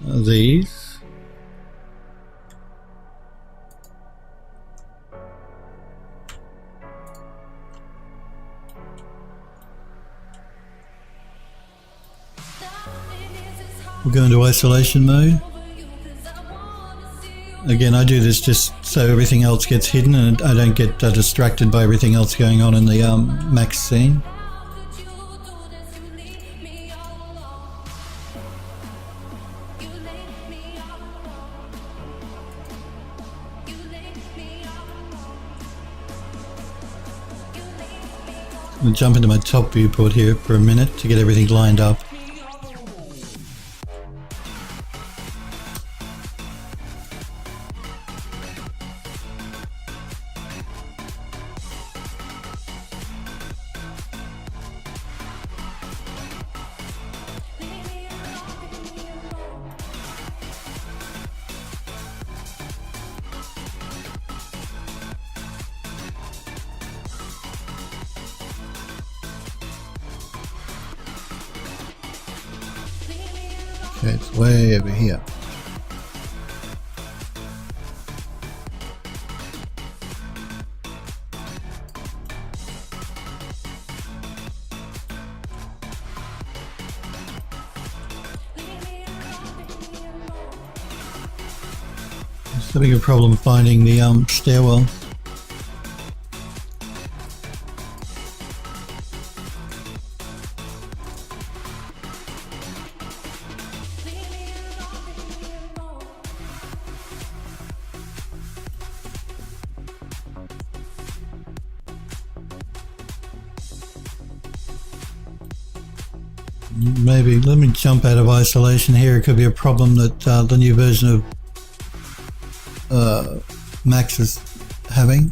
these. We'll go into isolation mode. Again, I do this just so everything else gets hidden and I don't get distracted by everything else going on in the max scene. I'm going to jump into my top viewport here for a minute to get everything lined up. Okay, it's way over here. Just having a problem finding the stairwell. Maybe let me jump out of isolation here. It could be a problem that the new version of Max is having.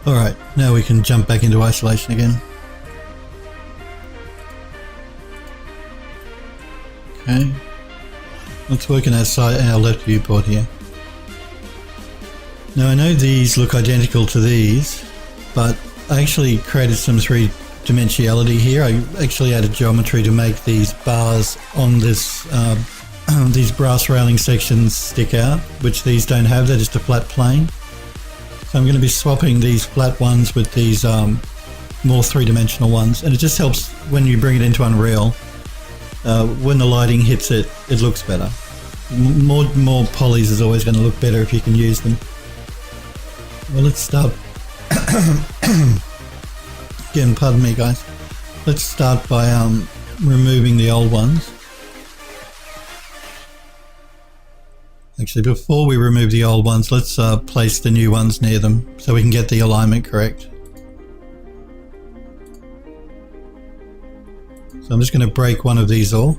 Alright, now we can jump back into isolation again. Okay, let's work in our left viewport here. Now I know these look identical to these, but I actually created some three-dimensionality here. I actually added geometry to make these bars on this, these brass railing sections stick out, which these don't have. They're just a flat plane. So I'm going to be swapping these flat ones with these more three-dimensional ones, and it just helps when you bring it into Unreal. When the lighting hits it, it looks better. More polys is always going to look better if you can use them. Well, let's start. Again, pardon me, guys. Let's start by removing the old ones. Actually, before we remove the old ones, let's place the new ones near them so we can get the alignment correct. So I'm just going to break one of these all.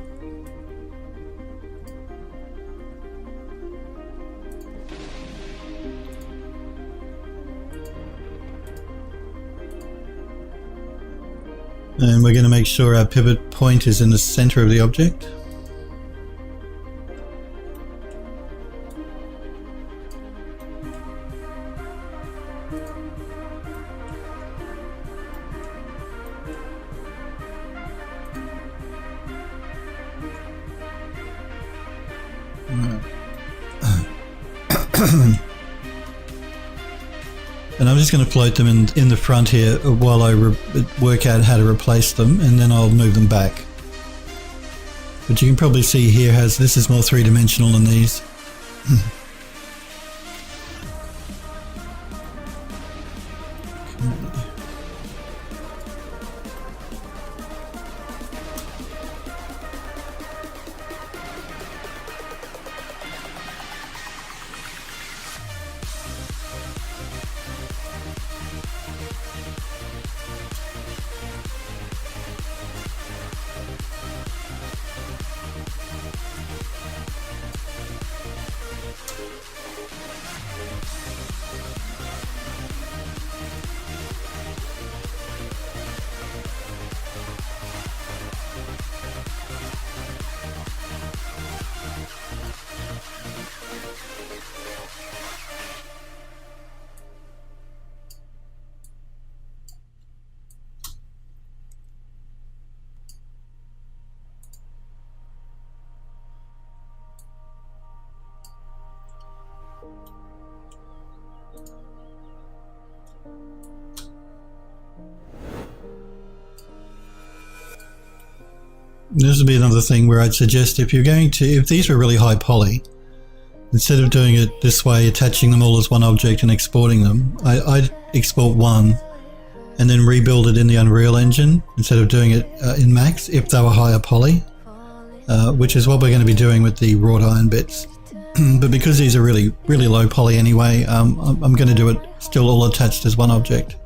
And we're going to make sure our pivot point is in the center of the object. And I'm just going to float them in the front here while I work out how to replace them, and then I'll move them back. But you can probably see here this is more three-dimensional than these. This would be another thing where I'd suggest if these were really high poly, instead of doing it this way, attaching them all as one object and exporting them, I'd export one and then rebuild it in the Unreal Engine instead of doing it in Max if they were higher poly, which is what we're going to be doing with the wrought iron bits. But because these are really, really low poly anyway, I'm going to do it still all attached as one object.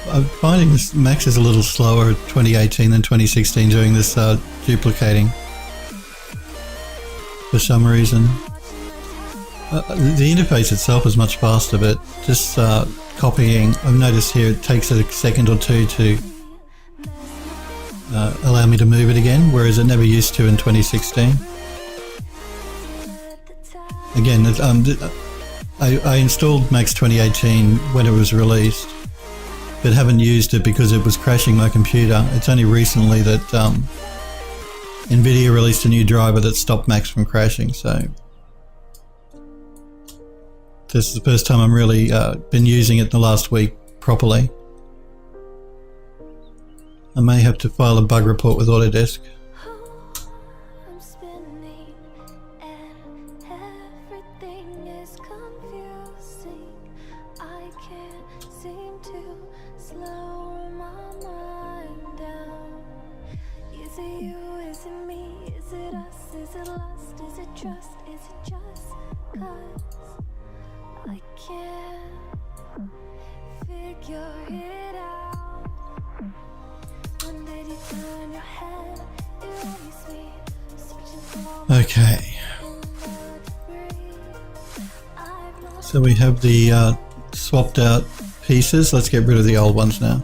I'm finding this Max is a little slower at 2018 than 2016 doing this duplicating for some reason. The interface itself is much faster, but just copying, I've noticed here it takes a second or two to allow me to move it again, whereas it never used to in 2016. Again, I installed Max 2018 when it was released, but haven't used it because it was crashing my computer. It's only recently that NVIDIA released a new driver that stopped Max from crashing, so this is the first time I'm really been using it in the last week properly. I may have to file a bug report with Autodesk. Okay, so we have the swapped out pieces. Let's get rid of the old ones now.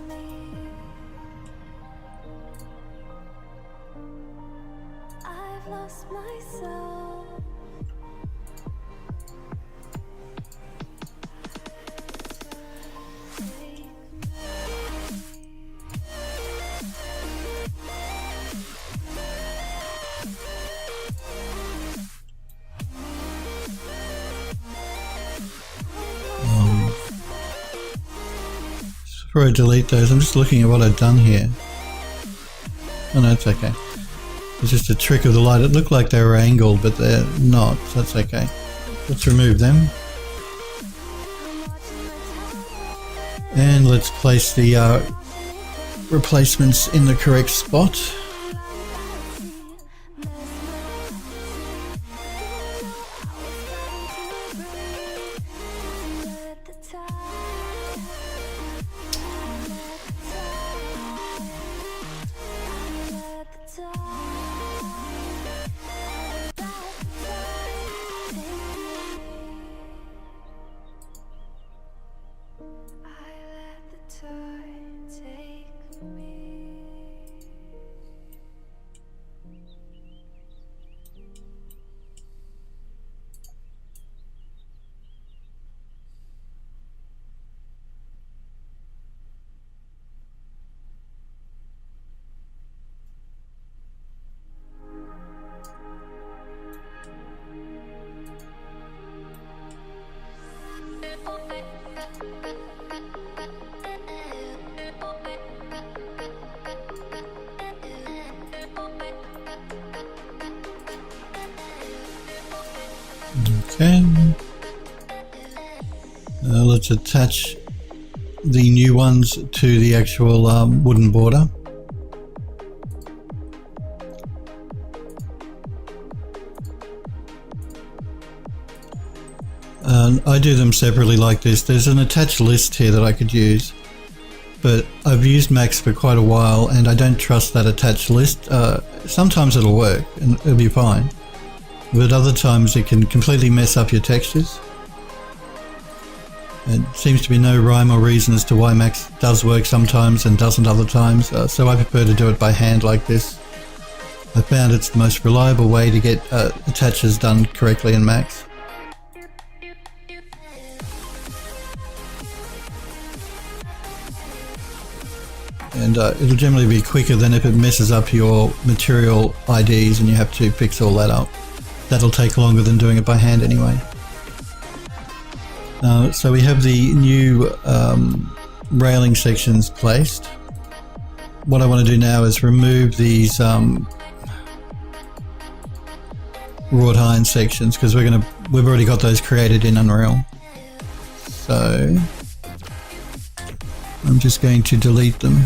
Before I delete those, I'm just looking at what I've done here. Oh no, it's okay. It's just a trick of the light. It looked like they were angled, but they're not, so that's okay. Let's remove them. And let's place the replacements in the correct spot. Okay, let's attach the new ones to the actual wooden border. I do them separately like this. There's an attached list here that I could use, but I've used Max for quite a while and I don't trust that attached list. Sometimes it'll work and it'll be fine, but other times it can completely mess up your textures. It seems to be no rhyme or reason as to why Max does work sometimes and doesn't other times, so I prefer to do it by hand like this. I found it's the most reliable way to get attaches done correctly in Max. And it'll generally be quicker than if it messes up your material IDs and you have to fix all that up. That'll take longer than doing it by hand anyway. So we have the new railing sections placed. What I want to do now is remove these wrought iron sections because we've already got those created in Unreal. So I'm just going to delete them.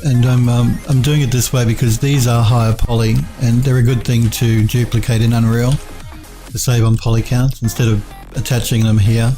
And I'm doing it this way because these are higher poly and they're a good thing to duplicate in Unreal to save on poly counts instead of attaching them here.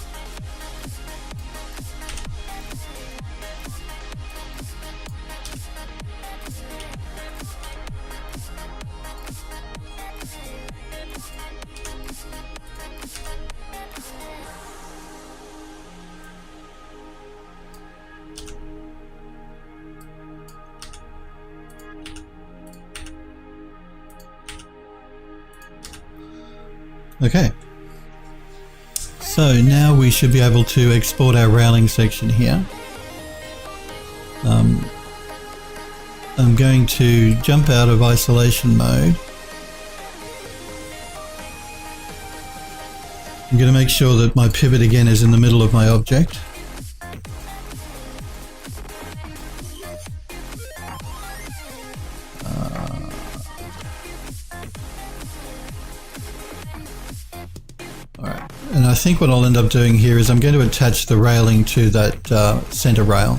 Okay, so now we should be able to export our railing section here. I'm going to jump out of isolation mode. I'm going to make sure that my pivot again is in the middle of my object. And I think what I'll end up doing here is I'm going to attach the railing to that center rail.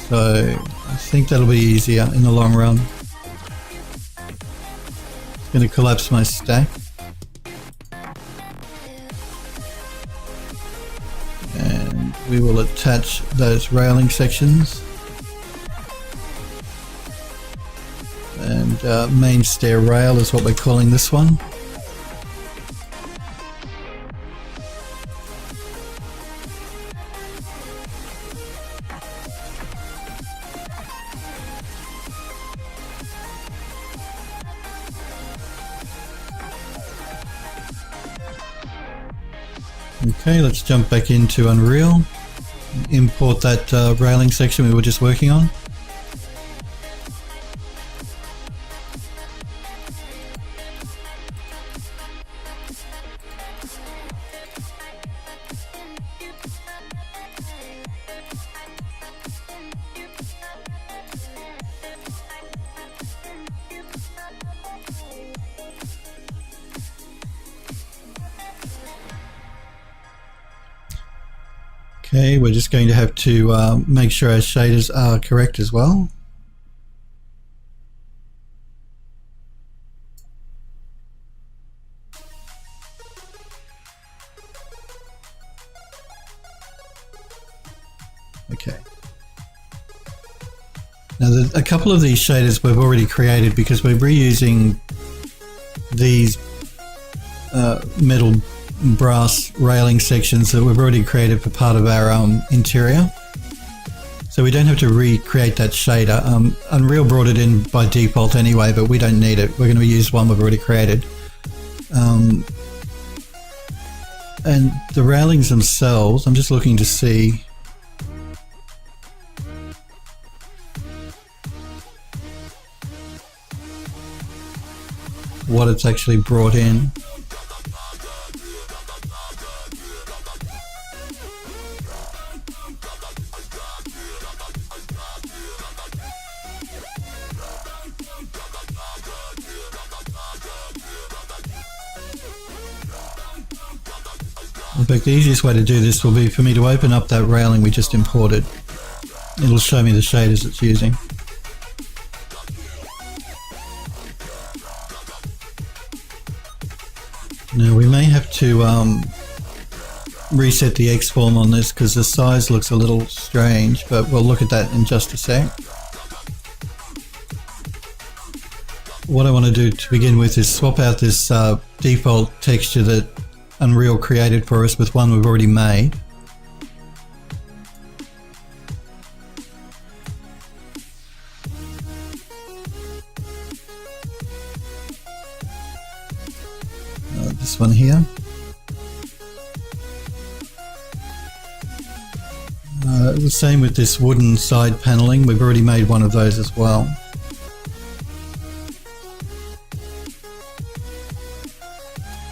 So I think that'll be easier in the long run. I'm going to collapse my stack. And we will attach those railing sections. And main stair rail is what we're calling this one. Okay, let's jump back into Unreal, import that railing section we were just working on. Okay, we're just going to have to make sure our shaders are correct as well. Okay. Now a couple of these shaders we've already created because we're reusing these metal brass railing sections that we've already created for part of our interior, so we don't have to recreate that shader. Unreal brought it in by default anyway, but we don't need it. We're going to use one we've already created. And the railings themselves, I'm just looking to see what it's actually brought in. In fact, the easiest way to do this will be for me to open up that railing we just imported. It'll show me the shaders it's using. Now we may have to reset the X-form on this because the size looks a little strange, but we'll look at that in just a sec. What I want to do to begin with is swap out this default texture that Unreal created for us with one we've already made. This one here. The same with this wooden side paneling. We've already made one of those as well.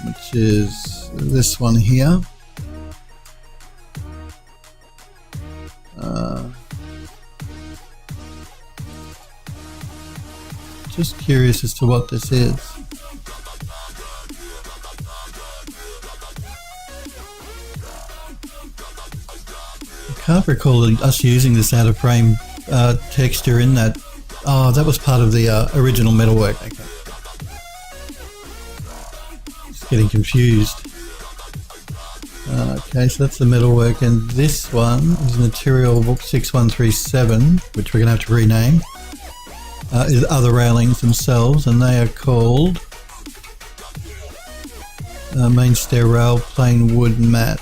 Which is this one here. Just curious as to what this is. I can't recall us using this out of frame texture in that. Oh, that was part of the original metalwork. Okay. Just getting confused. Okay, so that's the metalwork, and this one is material book 6137, which we're going to have to rename. Are the railings themselves, and they are called main stair rail plain wood mat.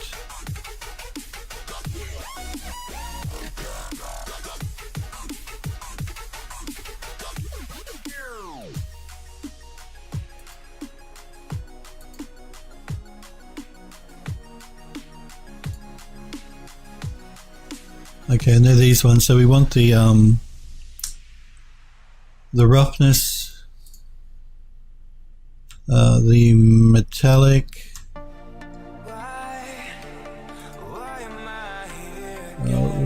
Okay, and they're these ones. So we want the roughness, the metallic,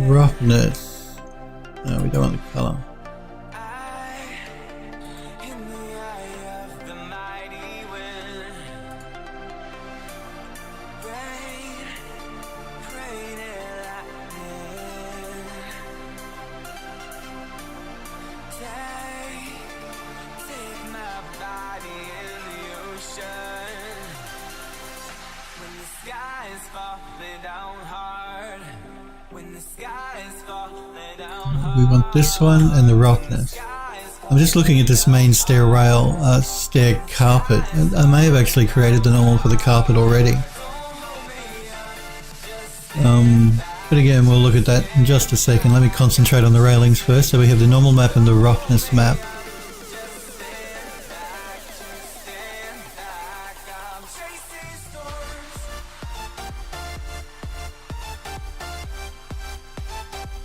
roughness. No, we don't want the color. We want this one and the roughness. I'm just looking at this main stair rail, stair carpet. I may have actually created the normal for the carpet already. But again, we'll look at that in just a second. Let me concentrate on the railings first. So we have the normal map and the roughness map.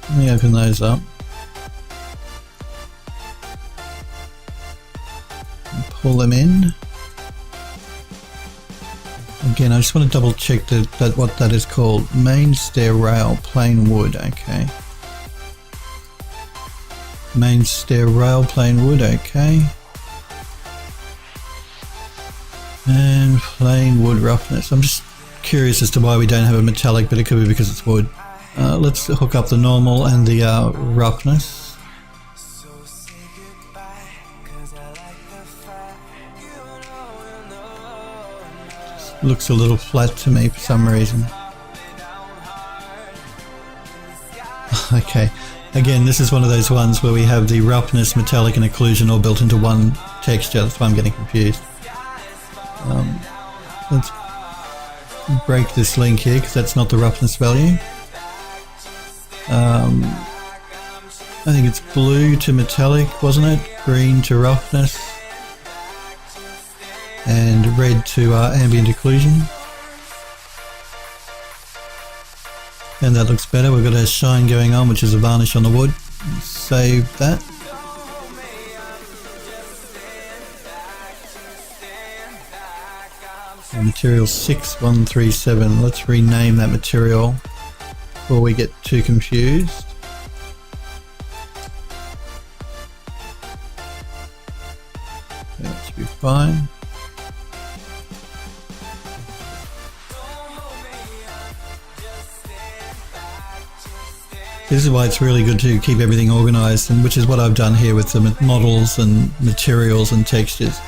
Let me open those up. And pull them in. Again, I just want to double check that what that is called. Main stair rail, plain wood, okay. Main stair rail, plain wood, okay. And plain wood roughness. I'm just curious as to why we don't have a metallic, but it could be because it's wood. Let's hook up the normal and the roughness. Just looks a little flat to me for some reason. Okay, again, this is one of those ones where we have the roughness, metallic and occlusion all built into one texture. That's why I'm getting confused. Let's break this link here because that's not the roughness value. I think it's blue to metallic, wasn't it? Green to roughness, and red to ambient occlusion. And that looks better. We've got a shine going on, which is a varnish on the wood. Save that. Material 6137. Let's rename that material before we get too confused. That should be fine. This is why it's really good to keep everything organized, and which is what I've done here with the models and materials and textures,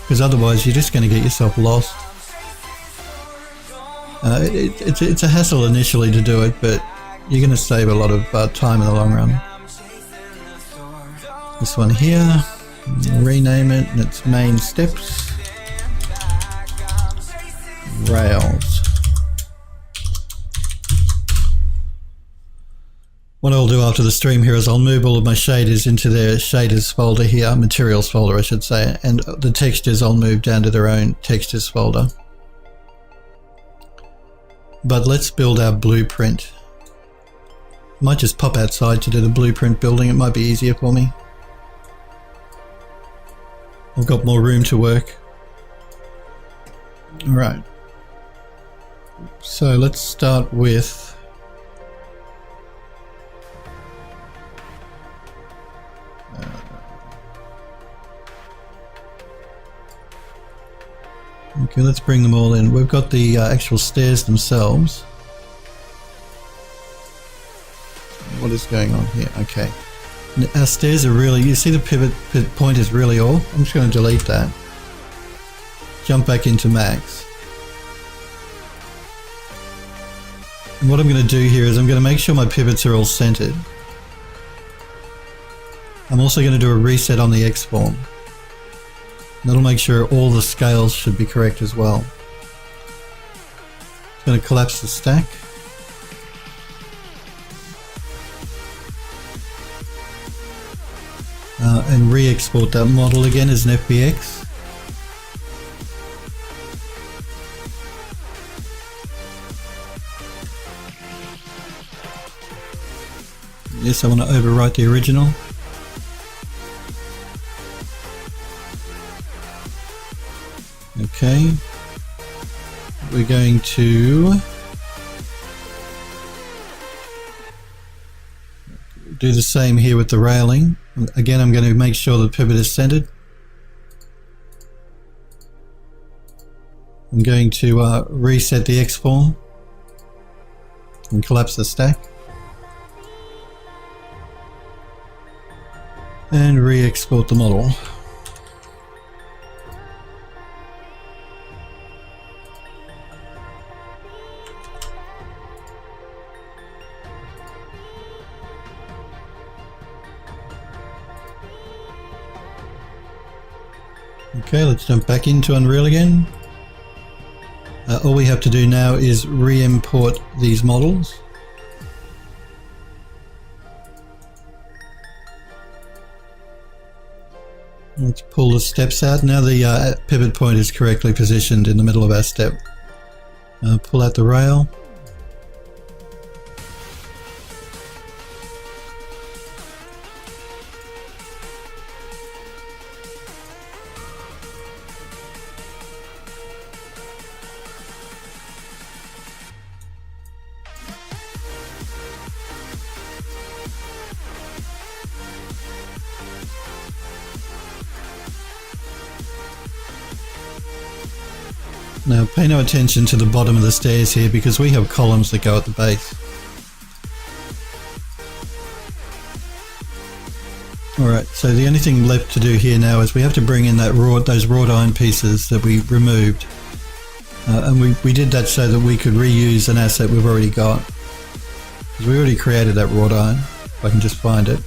because otherwise you're just going to get yourself lost. It's a hassle initially to do it, but you're going to save a lot of time in the long run. This one here, rename it, and it's main steps. rails. What I'll do after the stream here is I'll move all of my shaders into their shaders folder here, materials folder I should say, and the textures I'll move down to their own textures folder. But let's build our blueprint. Might just pop outside to do the blueprint building, it might be easier for me. I've got more room to work. Alright. So let's start with okay, let's bring them all in. We've got the actual stairs themselves. What is going on here? Okay. Our stairs are really, you see the pivot point is really off. I'm just going to delete that. Jump back into max. And what I'm going to do here is I'm going to make sure my pivots are all centered. I'm also going to do a reset on the X form. That'll make sure all the scales should be correct as well. I'm going to collapse the stack. And re-export that model again as an FBX. Yes, I want to overwrite the original. Okay. We're going to do the same here with the railing. Again, I'm going to make sure the pivot is centered. I'm going to reset the X form and collapse the stack. And re-export the model. Okay, let's jump back into Unreal again. All we have to do now is re-import these models. Let's pull the steps out. Now the pivot point is correctly positioned in the middle of our step. Pull out the rail. Now pay no attention to the bottom of the stairs here because we have columns that go at the base. Alright, so the only thing left to do here now is we have to bring in those wrought iron pieces that we removed. And we did that so that we could reuse an asset we've already got. Because we already created that wrought iron, if I can just find it.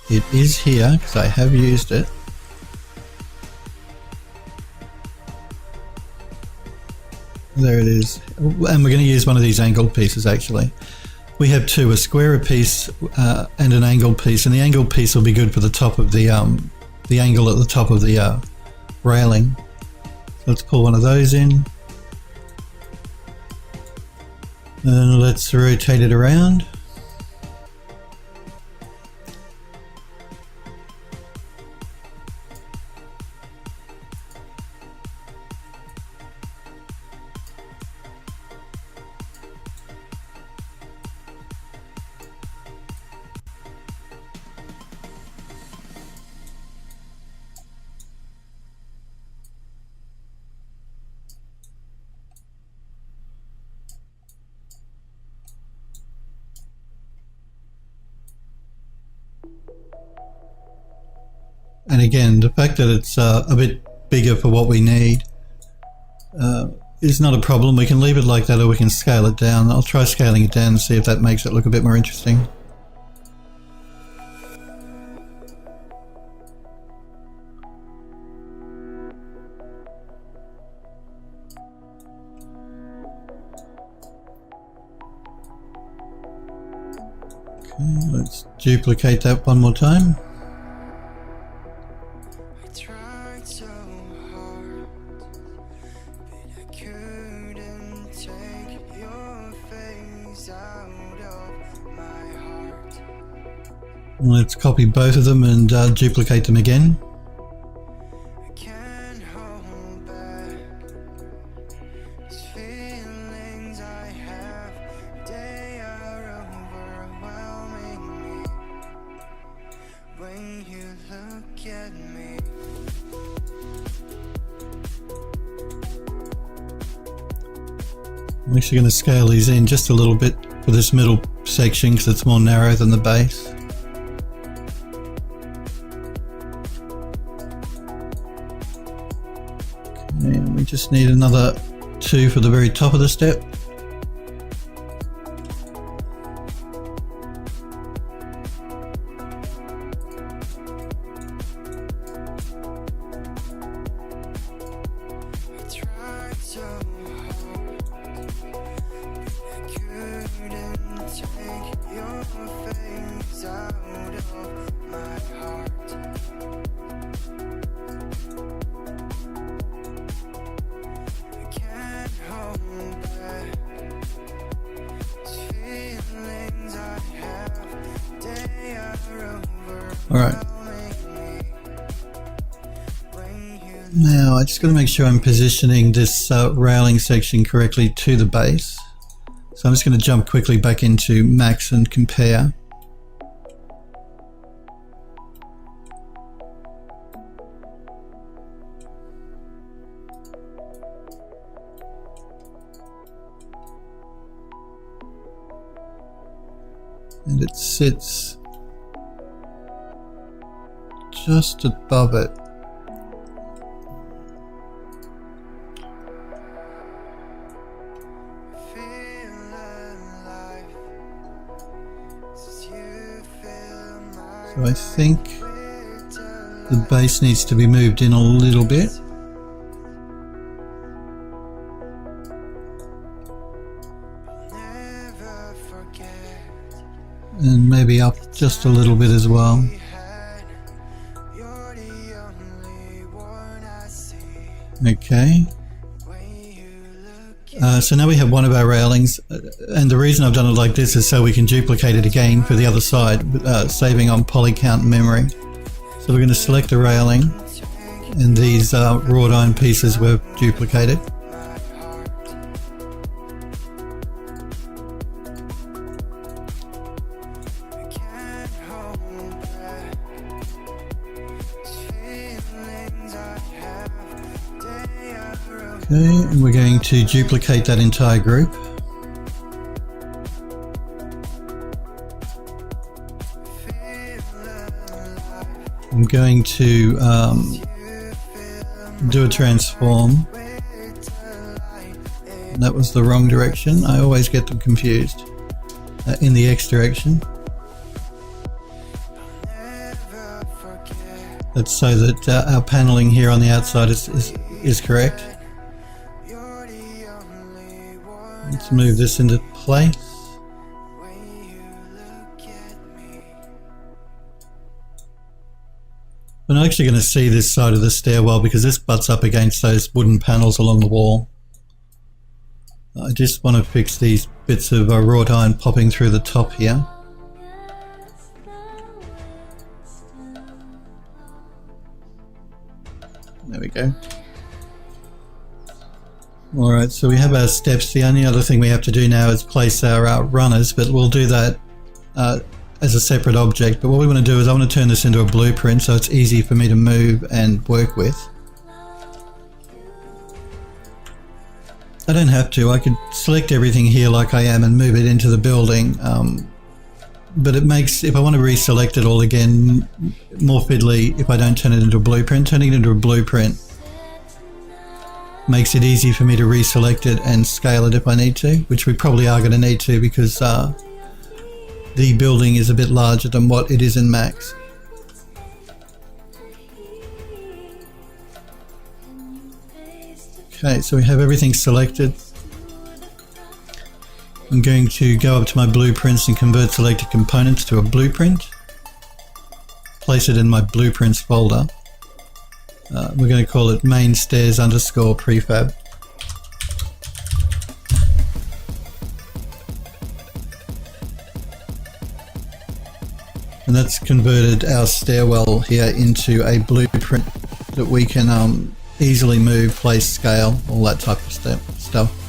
It is here because I have used it. There it is. And we're going to use one of these angled pieces actually. We have two, a square piece and an angled piece, and the angled piece will be good for the top of the angle at the top of the railing. So let's pull one of those in. And let's rotate it around. And again, the fact that it's a bit bigger for what we need is not a problem. We can leave it like that or we can scale it down. I'll try scaling it down and see if that makes it look a bit more interesting. Okay, let's duplicate that one more time. Let's copy both of them and duplicate them again. I'm actually going to scale these in just a little bit for this middle section because it's more narrow than the base. Okay, and we just need another 2 for the very top of the step. Alright. Now I just got to make sure I'm positioning this railing section correctly to the base. So I'm just going to jump quickly back into Max and compare. And it sits just above it. So I think the base needs to be moved in a little bit. And maybe up just a little bit as well. Okay. So now we have one of our railings, and the reason I've done it like this is so we can duplicate it again for the other side, saving on poly count memory. So we're going to select a railing, and these wrought iron pieces were duplicated. Okay, and we're going to duplicate that entire group. I'm going to do a transform. That was the wrong direction. I always get them confused. In the X direction. That's so that our paneling here on the outside is correct. Let's move this into place. We're not actually going to see this side of the stairwell because this butts up against those wooden panels along the wall. I just want to fix these bits of wrought iron popping through the top here. There we go. Alright, so we have our steps. The only other thing we have to do now is place our runners, but we'll do that as a separate object. But what we want to do is I want to turn this into a blueprint so it's easy for me to move and work with. I don't have to. I could select everything here like I am and move it into the building. But it makes, if I want to reselect it all again, more fiddly if I don't turn it into a blueprint. Turning it into a blueprint makes it easy for me to reselect it and scale it if I need to, which we probably are going to need to because the building is a bit larger than what it is in Max. Okay, so we have everything selected. I'm going to go up to my blueprints and convert selected components to a blueprint. Place it in my blueprints folder. We're going to call it main stairs underscore prefab. And that's converted our stairwell here into a blueprint that we can easily move, place, scale, all that type of stuff.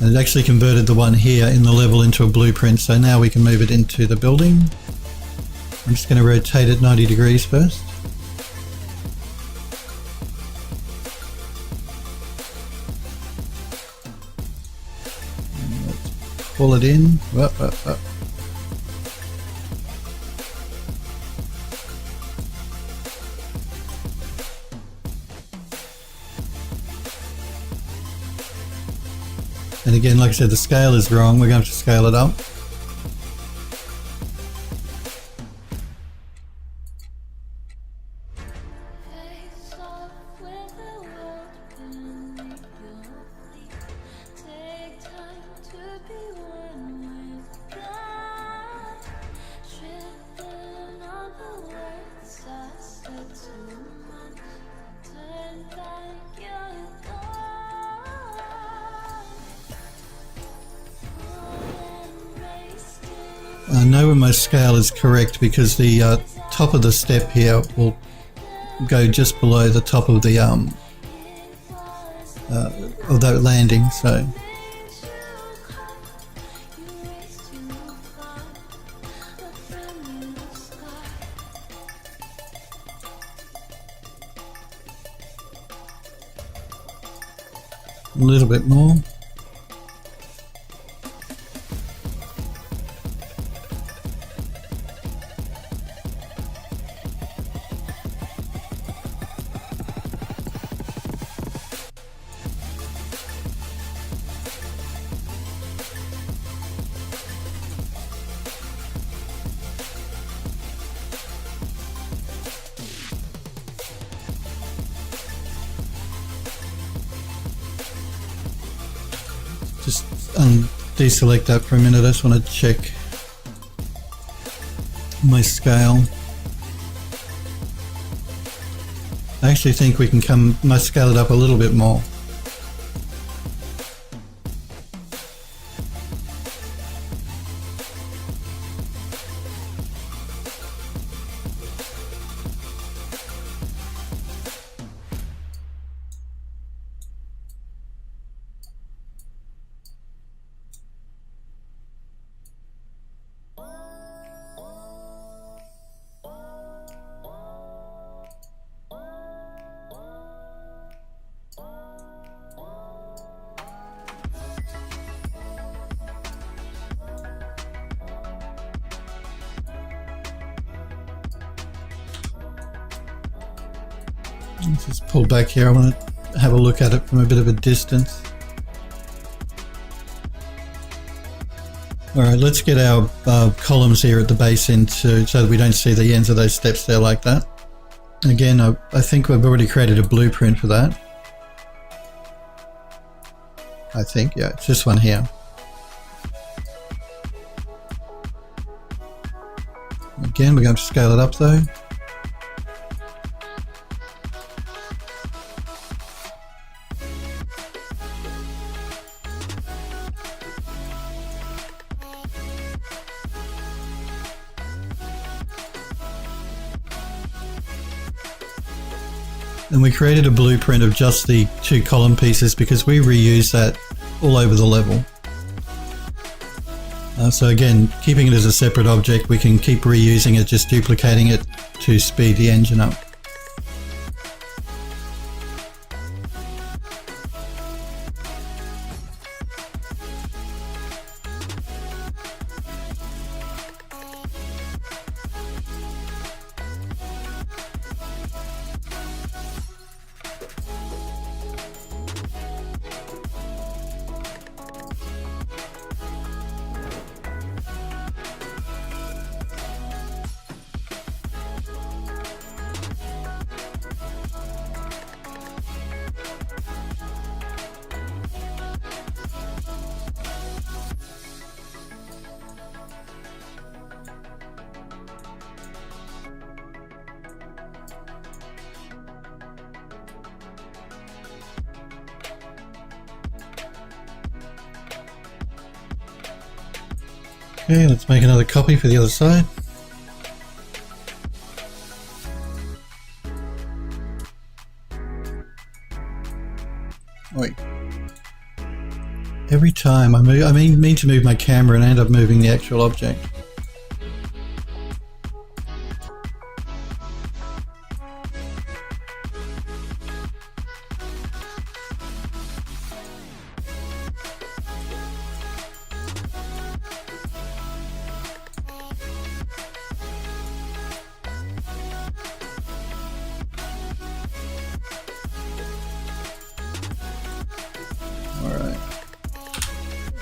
And it actually converted the one here in the level into a blueprint, so now we can move it into the building. I'm just going to rotate it 90 degrees first. Pull it in. And again, like I said, the scale is wrong. We're going to have to scale it up. I know when my scale is correct because the top of the step here will go just below the top of the of that landing, so a little bit more. Just deselect that for a minute. I just want to check my scale. I actually think we can scale it up a little bit more. Let's just pull back here. I want to have a look at it from a bit of a distance. Alright, let's get our columns here at the base into so that we don't see the ends of those steps there like that. Again, I think we've already created a blueprint for that. I think, yeah, it's this one here. Again, we're going to scale it up though. And we created a blueprint of just the 2 column pieces because we reuse that all over the level. So again, keeping it as a separate object, we can keep reusing it, just duplicating it to speed the engine up. Okay, let's make another copy for the other side. Wait. Every time I move, I mean to move my camera and I end up moving the actual object.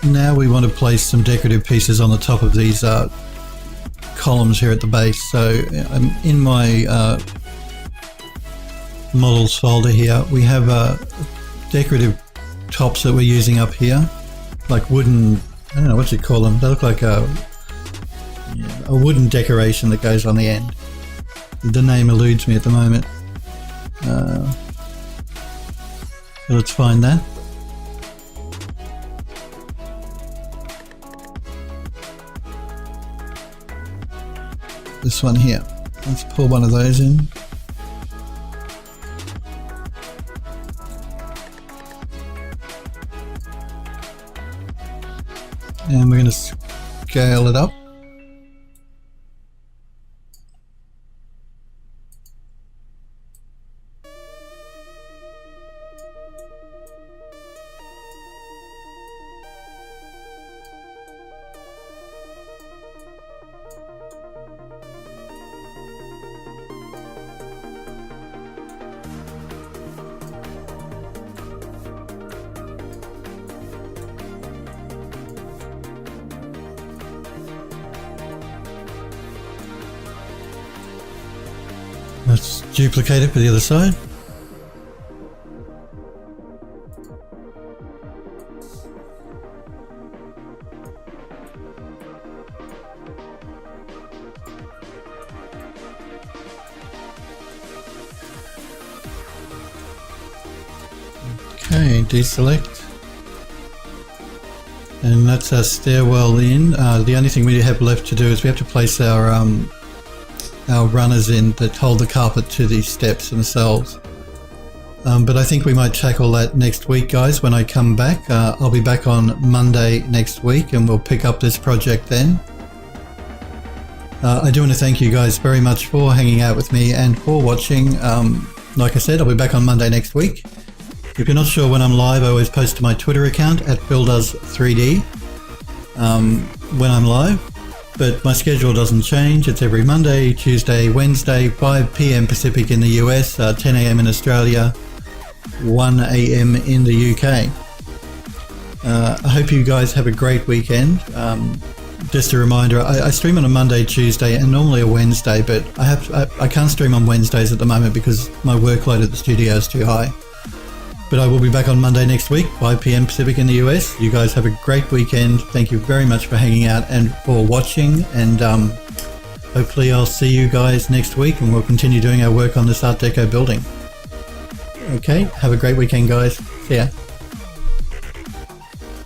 Now we want to place some decorative pieces on the top of these columns here at the base. So in my models folder here, we have decorative tops that we're using up here, like wooden, I don't know what you call them. They look like a wooden decoration that goes on the end. The name eludes me at the moment. So let's find that. This one here. Let's pull one of those in. And we're going to scale it up. Let's duplicate it for the other side. Okay, deselect. And that's our stairwell in. The only thing we have left to do is we have to place our runners in that hold the carpet to these steps themselves. But I think we might tackle that next week, guys, when I come back. I'll be back on Monday next week and we'll pick up this project then. I do want to thank you guys very much for hanging out with me and for watching. Like I said, I'll be back on Monday next week. If you're not sure when I'm live, I always post to my Twitter account at BuildUs3D when I'm live. But my schedule doesn't change. It's every Monday, Tuesday, Wednesday, 5 p.m. Pacific in the US, 10 a.m. in Australia, 1 a.m. in the UK. I hope you guys have a great weekend. Just a reminder, I stream on a Monday, Tuesday, and normally a Wednesday, but I can't stream on Wednesdays at the moment because my workload at the studio is too high. But I will be back on Monday next week, 5 p.m. Pacific in the US. You guys have a great weekend. Thank you very much for hanging out and for watching. And hopefully I'll see you guys next week and we'll continue doing our work on this Art Deco building. Okay, have a great weekend, guys. See ya.